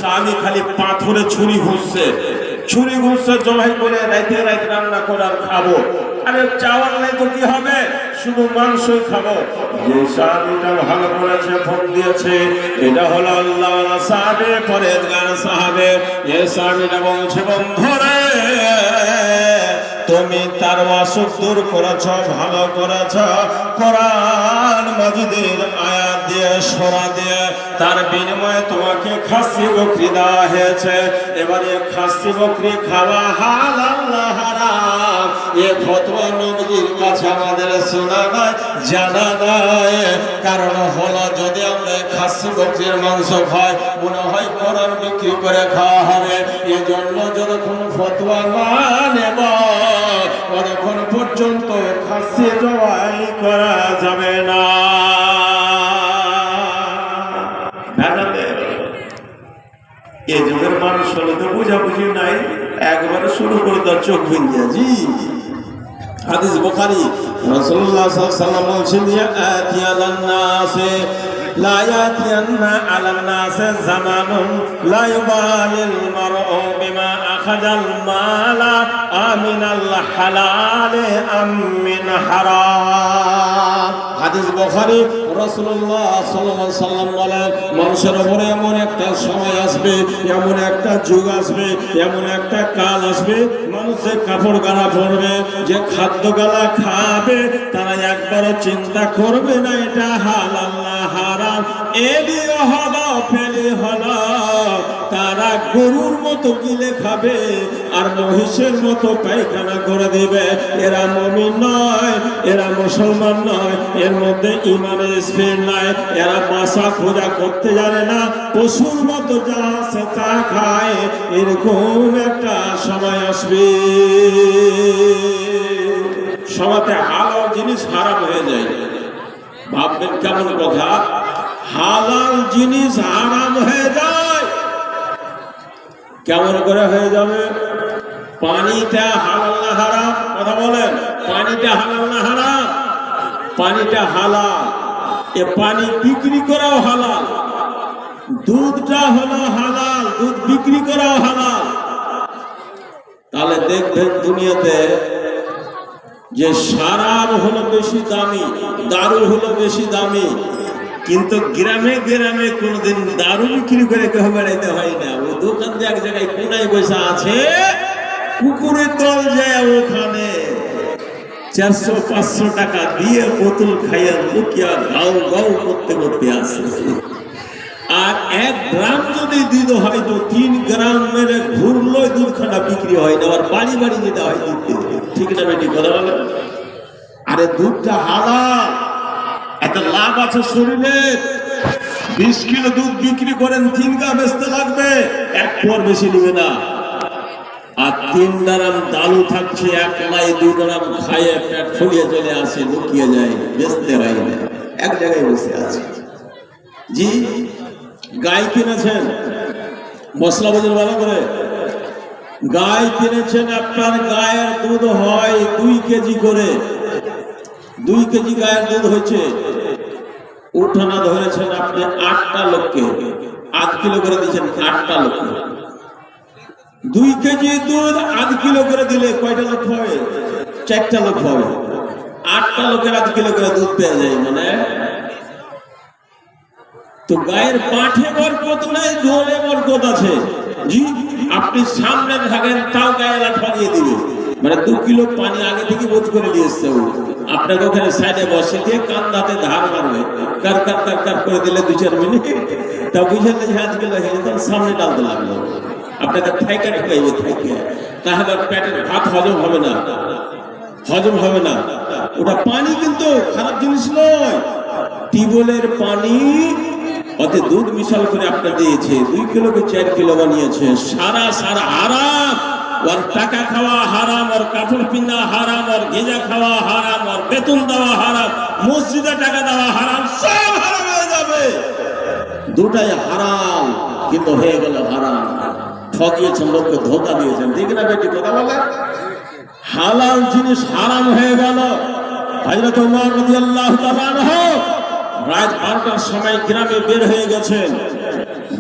সাহাবী খালি পাথরে ছুরি ঘুরছে জবাই করে রাইতে রান্না করে আর খাবো। আরে চাওয়ার নাই তো কি হবে, শুধু মাংসই খাবো। যে সাহাবীটা ভালো করেছে ফোন দিয়েছে, এটা হলো আল্লাহ সাহাবী, পরেজগার সাহাবী। এই সাহাবীটা বলছে, বন্ধুরে তুমি তার অসুখ দূর করেছ, ভালো করেছ। কোরআন মাজিদের আয়াত দিয়ে সূরা দিয়ে তার বিনিময়ে তোমাকে খাসি বকরি দেওয়া হয়েছে। এবারে খাসি বকরি খাওয়া হালাল না হারাম, এ ফতোয়া নবীর কাছে আমাদের শোনা নাই, জানা নাই। কারণ হলো যদি আমরা খাসি বকরির মাংস খাই, মনে হয় কোরআন বিক্রি করে খাওয়া হবে। এই জন্য যতক্ষণ ফতোয়া না নেব ততক্ষণ পর্যন্ত খাসি জবাই করা যাবে না। এই যুগের মানুষ হলে তো বুঝাবুঝি নাই, একবারে শুরু করে তার চোখ ভেঙে। জি হাদিস বুখারী, রাসূলুল্লাহ সাল্লাল্লাহু আলাইহি ওয়াসাল্লাম বলেছেন, ইয়াতিয়ালান নাসে লা ইয়াতিয়ান্না আলান নাসে জামানুন লা ইউবালিল মারউ বিমা আখাযাল মালা আমিনাল হালাল আম মিন হারাম। হাদিস বুখারী, রাসূলুল্লাহ সাল্লাল্লাহু আলাইহি ওয়াসাল্লাম বলেন, মানুষের উপরে এমন একটা সময় আসবে, এমন একটা যুগ আসবে, এমন একটা কাল আসবে, মানুষের কাপড় গালা পরবে, যে খাদ্য গালা খাবে, তারা একবারও চিন্তা করবে না এটা হালাল না হারাম। এলি হলো ফেলি হলো, তারা গরুর মতো গিলে খাবে আর মহিষের মতো পায়খানা করে দিবে। এরা মুমিন নয়, এরা মুসলমান নয়, এর মধ্যে ইমানের স্পিরিট নাই। এরা বাসা খোঁজা করতে জানে না, পশুর মতো যা আছে তা খায়। এরকম একটা সময় আসবে, সবাতে হালাল জিনিস হারাম হয়ে যায়। ভাববেন কেমন কথা, হালাল জিনিস হারাম হয়ে যায়। কেমন করে হয়ে যাবে? পানিটা হালাল না হারাম? কথা বলেন, পানিটা হালাল না হারাম? পানিটা হালাল, এ পানি বিক্রি করাও হালাল। দুধটা হলো হালাল, দুধ বিক্রি করাও হালাল। তাহলে দেখবেন দুনিয়াতে যে শরাব হলো বেশি দামি, দারু হলো বেশি দামি, কিন্তু গ্রামে গ্রামে কোনদিন দারু বিক্রি করে কেউ বেড়াইতে হয় না। ও দোকান যে এক জায়গায় কোনায় বসে আছে, কুকুরের দল যায় ওখানে 400-500 টাকা দিয়ে বোতল খাইয়া লুকিয়া গাও গাও করতে করতে আসে। আর 1 গ্রাম যদি দুধ হয় তো 3 গ্রাম মেরে ঘুরলো দুধখানা বিক্রি হয় না, আর বাড়ি বাড়ি যেতে হয় দুধ কিনতে। ঠিক না বেটি কথা বলে? আরে দুধটা হালাল, এত লাভ আছে শরীরে। 20 কিলো দুধ বিক্রি করেন, 3 গা বেচতে লাগবে, 1 পর বেশি নেবে না। আর 3 গ্রাম দালু থাকছে, 1 লাই 2 গ্রাম খাইয়ে পেট ফুলিয়ে চলে আসে, লুকিয়ে যায়, বেচতে হয় না, এক জায়গায় বসে আছে। জি গাই কিনেছেন, মশলা বাজার ভালো করে, গাই কিনেছেন, আপনার গায়ের দুধ হয় 2 কেজি করে, 2 কেজি গায়ের দুধ হয়েছে। উঠানা ধরেছেন আপনি 8টা লোককে, 8 কিলো করে দিচ্ছেন 8টা লোককে। 2 কেজি দুধ 8 কিলো করে দিলে কয়টা লোক হবে? 4টা লোক হবে। 8টা লোকের 8 কিলো করে দুধ পেয়ে যায়, মানে তো গায়ের পাঠে বরকত নাই, ঢোলে বরকত আছে। জি আপনি সামনে থাকেন তাও গায়ে লাঠা দিয়ে দিবে, মানে 2 কিলো পানি আগে থেকে বোঝ করে দিয়ে এসছে। আপনাকে ওখানে সাইডে বসে দিয়ে কান্দাতে ধার মারবে, কার কার কার কার করে দিলে 2-4 মিনিট, তা বুঝে হাত গেলে সামনে ডালতে লাগলো। আপনাকে থাইকা ঢুকাইবে, থাইকা, তাহলে পেটের ভাত হজম হবে না, হজম হবে না। ওটা পানি কিন্তু খারাপ জিনিস নয়, টিউবওয়েলের পানি, ওতে দুধ মিশাল করে আপনার দিয়েছে, 2 কিলোকে 4 কিলো বানিয়েছে। সারা সারা হারাম, और টাকা খাওয়া হারাম, और কাপড় পিনা হারাম, और গেজা খাওয়া হারাম, और বেতন দেওয়া হারাম, মসজিদে টাকা দেওয়া হারাম, সব হারাম হয়ে যাবে। দুটাই হারাম, কিন্তু হয়ে গেল হারাম। ঠকিয়েছেন, লোককে ধোকা দিয়েছেন। ঠিক না বেটি কথা বলে? হালাল জিনিস হারাম হয়ে গেল। হযরত ওমর রাদিয়াল্লাহু তাআলা আনহু রাত 12টার সময় গ্রামে বের হয়ে গেছেন।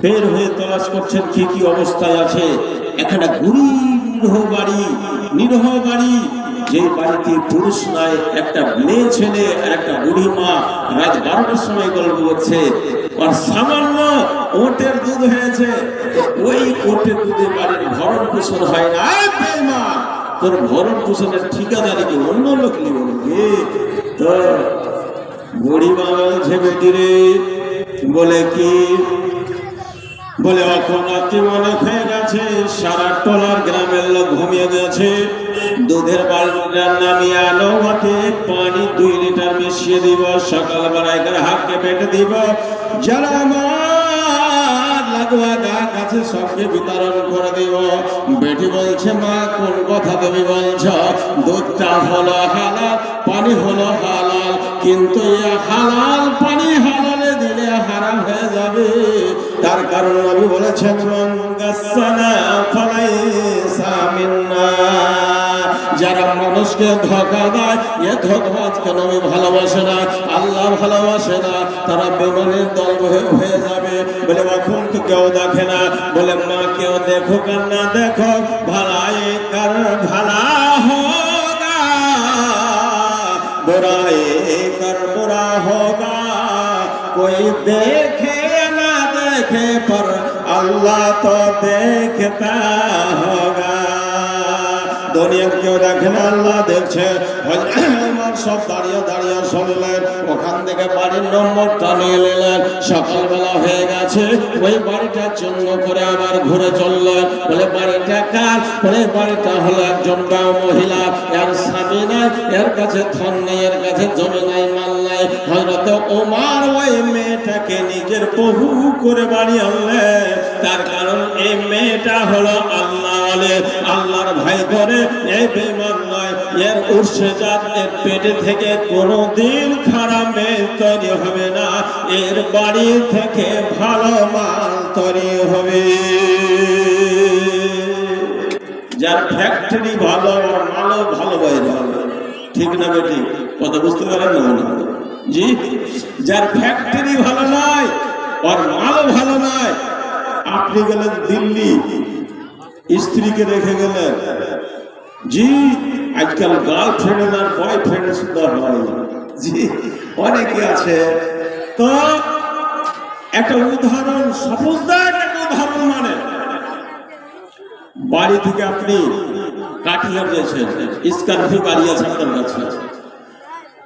বের হয়ে তলাশ করছেন কি কি অবস্থায় আছে। একটা নিরহ বাড়ি, যে বাড়িতে পুরুষ নাই, একটা মেয়ে ছেলে আর একটা বুড়ি মা রাত 12টার সময় গল্প করছে। আর সামান্য ওটের দুধ হয়েছে, ওই ওটের দুধে বাড়ির ভরণ পোষণ হয় না। বেঈমান, তোর ভরণ পোষণের ঠিকাদারি কি অন্য লোক নিবে নাকি? তো বুড়ি মা বলছে, বেটিরে, বলে কি? বলে এখন রাত্রি অনেক হয়ে গেছে, সারা টলার গ্রামের লোক ঘুমিয়ে গেছে। দুধের বালতিটা নামিয়ে আলো, মাঠে পানি 2 লিটার মিশিয়ে দিব, সকালবেলায় গ্রাহককে বেটে দিব। যারা আমার লাগোয়া গাছ আছে সবকে বিতরণ করে দিব। বেটি বলছে, মা কোন কথা তুমি বলছ? দুধটা হলো হালাল, পানি হলো হালাল, কিন্তু হালাল পানি হালালে দিলে হারাম হয়ে যাবে। তার কারণ নবী বলেছেন, মান গাসসানা ফালাইসা মিন্না। যারা মানুষকে ধোঁকা দেয়, এ ধোঁকাবাজকে নবী ভালোবাসে না, আল্লাহ ভালোবাসে না, তারা বেঈমানের দল হয়ে যাবে। বলে এখন তো কেউ দেখে না। বলে মা, কেউ দেখো আর না দেখো, ভালাই কর ভালা হোগা, বুরাই কর বুরা হোগা। कोई देखे ना देखे पर अल्लाह तो देखता होगा। दुनिया क्यों देखे ना, अल्लाह देखছে। সব দাঁড়িয়ে দাঁড়িয়ে শুনলেন, ওখান থেকে বাড়ির নম্বরটা নিয়ে নিলেন। সকালবেলা হয়ে গেছে, ওই বাড়িটার জন্য করে আবার ঘুরে চললেন। বলে বাড়িটা কার? বলে বাড়িটা হলো একজন মহিলা, এর স্বামী নাই, এর কাছে ধন নেই, এর কাছে জমি নাই, মাল নাই। হযরত ওমর ওই মেয়েটাকে নিজের প্রভু করে বাড়ি আনলেন। তার কারণ এই মেয়েটা হলো আল্লাহর ভাই করে, এই বেঈমান নয়। এর উর্শেজাত, এর পেটে থেকে কোনোদিন খারাপ মেয়ে তৈরি হবে না, এর বাড়ি থেকে ভালো মাল তৈরি হবে। যার ফ্যাক্টরি ভালো, আর মালও ভালো বাইরে হবে। ঠিক না বেটি? কথা বুঝতে পারেন না? জি, যার ফ্যাক্টরি ভালো নয় আর মালও ভালো নয়। আপনি গেলেন দিল্লি, স্ত্রীকে রেখে গেলেন। জি, আজকাল গার্লফ্রেন্ড আর বয়ফ্রেন্ড সুন্দর হয়। জি, অনেকে আছে। তো একটা উদাহরণ, সপোজদার একটা উদাহরণ, মানে বাড়ি থেকে আপনি কাটিয়ে গেছেন, স্করপিও গাড়ি আছে আপনার কাছে।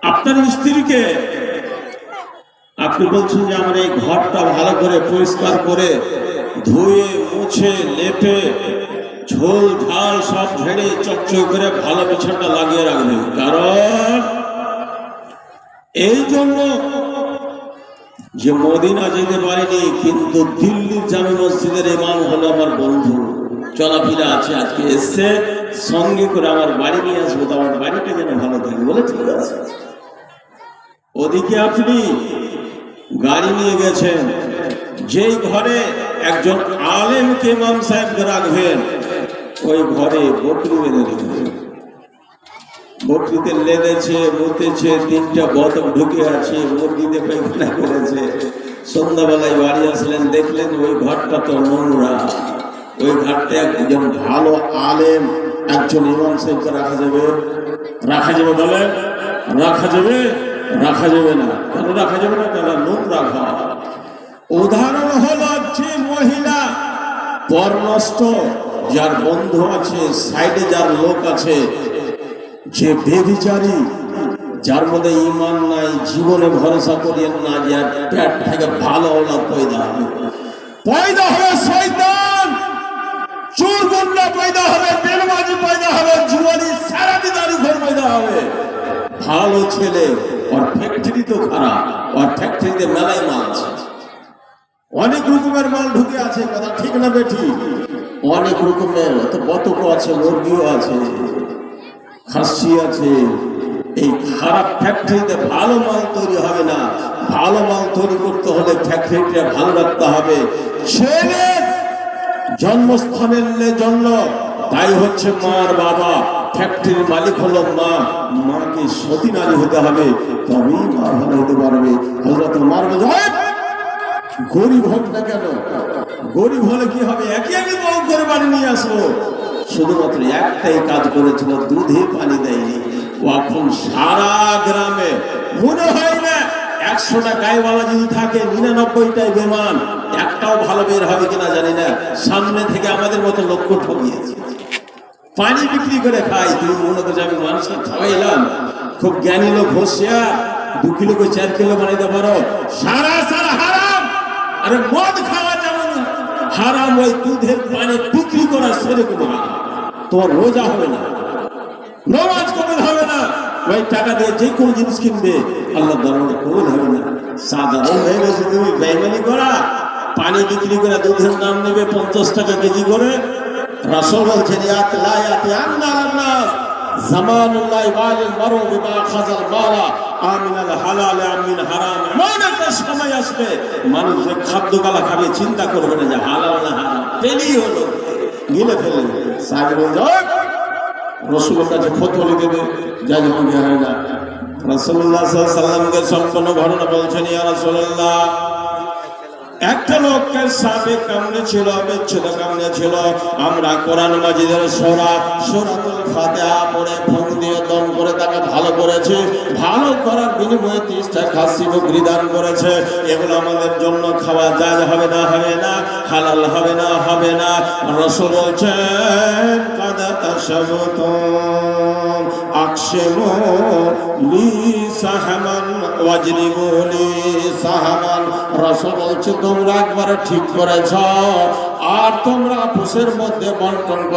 আপনার স্ত্রীকে আপনি বলছেন যে আমার এই ঘরটা ভালো করে পরিষ্কার করে ধুয়ে মুছে লেপে ঝোল ঝাল সব ঝেড়ে চকচক করে ভালো বিছানা লাগিয়ে রাখবে। কারণ এই জন্য যে মদিনা যেতে পারেনি, কিন্তু দিল্লির জামে মসজিদের ইমাম হলো আমার বন্ধু, চলাফেরা আছে, আজকে এসছে, সঙ্গে করে আমার বাড়ি নিয়ে আসবো, তো আমার বাড়িটা যেন ভালো থাকে। বলে ঠিক আছে। ওদিকে আপনি গাড়ি নিয়ে গেছেন, যেই ঘরে একজন আলেমকে ইমাম সাহেবকে রাখবেন, ওই ঘরে বকরি বেঁধে রেখেছেন। বকরিতে লেগেছে, মুতেছে, 3টা বতক ঢুকে আছে, মুরগিতে পায়খানা করেছে। সন্ধ্যাবেলায় বাড়ি আসলেন, দেখলেন ওই ঘরটা তো নোংরা। ওই ঘরটা একজন ভালো আলেম, একজন ইমাম সাহেবকে রাখা যাবে? রাখা যাবে? বলেন, রাখা যাবে? রাখা যাবে না। কেন রাখা যাবে না? তারা নোংরা ঘর। উদাহরণ হলো, যে মহিলা পরনষ্ট, যার বন্ধু আছে, সাইডে যার লোক আছে, যে বেবিচারী, যার মধ্যে ঈমান নাই, জীবনে ভরসা করিয়েন না যে পেট থেকে ভালো ওলাদ পয়দা হবে শয়তান, চোর গুন্ডা পয়দা হবে, বেলবাজি পয়দা হবে, জুয়ারি সারাদিদারি ঘর পয়দা হবে। ভালো ছেলে, আর ফ্যাক্টরি তো খারাপ, আর ফ্যাক্টরিতে মেলাই মাল আছে, অনেক রকমের মাল ঢুকে আছে। কথা ঠিক না বেঠি? অনেক রকমের, তো বতক আছে, মুরগিও আছে, খাসি আছে। এই খারাপ ফ্যাক্টরিতে ভালো মাল তৈরি হবে না। ভালো মাল তৈরি করতে হলে ফ্যাক্টরিটা ভালো রাখতে হবে। ছেলের জন্মস্থানের জন্য তাই হচ্ছে মার বাবা, ফ্যাক্টরির মালিক হলো মা। মাকে সতী নারী হতে হবে, তবেই মা ভালো হতে পারবে। হযরত ওমর বলেন, গরিব হোক না কেন, গরিব হলে কি হবে, একই বউ করে বাড়ি নিয়ে আসবো। শুধুমাত্র একটাই কাজ করেছিল, দুধে পানি দেয়নি। এখন সারা গ্রামে মনে হয় না 100টা গায়েওয়ালা যদি থাকে 99টাই বেমান, একটাও ভালো বের হবে কিনা জানি না। সামনে থেকে আমাদের মতো লক্ষ্য ঠকিয়েছে, পানি বিক্রি করে খাই। তুমি মনে করছো আমি মানুষকে খাওয়াইলাম? খুব জ্ঞানী লোক, হোশিয়ার, 2 কিলো করে 4 কিলো বানাইতে পারো। সারা হারাম। আরে মদ খাওয়া যেমন হারাম, ওই দুধের পানি বিক্রি করা সেরকম হারাম। তোমার রোজা হবে না, নামাজ কবুল হবে না, ওই টাকা দিয়ে যে কোনো জিনিস কিনবে আল্লাহ দরবারে কবুল হবে না। সাধারণ হয়ে গেছে তুমি বেঈমানি করা, পানি বিক্রি করে দুধের দাম নেবে 50 টাকা কেজি করে। রাসূল বলছেন জামানুল্লাহি ওয়ালিল মারু বিমা খাযাল মালা আমিনাল হালাল আমিন হারাম। এমন একটা সময় আসবে মানুষ যে খাদ্য গালা খাবে চিন্তা করবে না যে হালাল না হারাম, পেলেই হলো, গিলে ফেলে। সাহেব বলছেন রাসূলের কাছে ফতোয়া দেবে, যা যখন হয় না। রাসূলুল্লাহ সাল্লাল্লাহু আলাইহি ওয়াসাল্লামকে সম্পূর্ণ ঘটনা বলছেন, ইয়া রাসূলুল্লাহ, একটা লোককে সাপে কামড়েছিল, বিচ্ছুতে কামড়েছিল। আমরা কোরআন মাজিদের সূরাতুল ফাতিহা পড়ে ফুঁক দিয়ে দম করে তাকে ভালো করেছে। ভালো করার বিনিময়ে 30টা খাসি বকরি দান করেছে। এগুলো আমাদের জন্য খাওয়া জায়েজ হবে না? হবে না। হালাল হবে না? হবে না। রাসূল বলছেন কাদ তাশাবতুম আকশিমু লি সাহামান ওয়াজরিবু লি সাহামান। রাসূল বলছে তোমরা একবারে ঠিক করেছ, আর তোমরা আপুসের মধ্যে বন্টন করে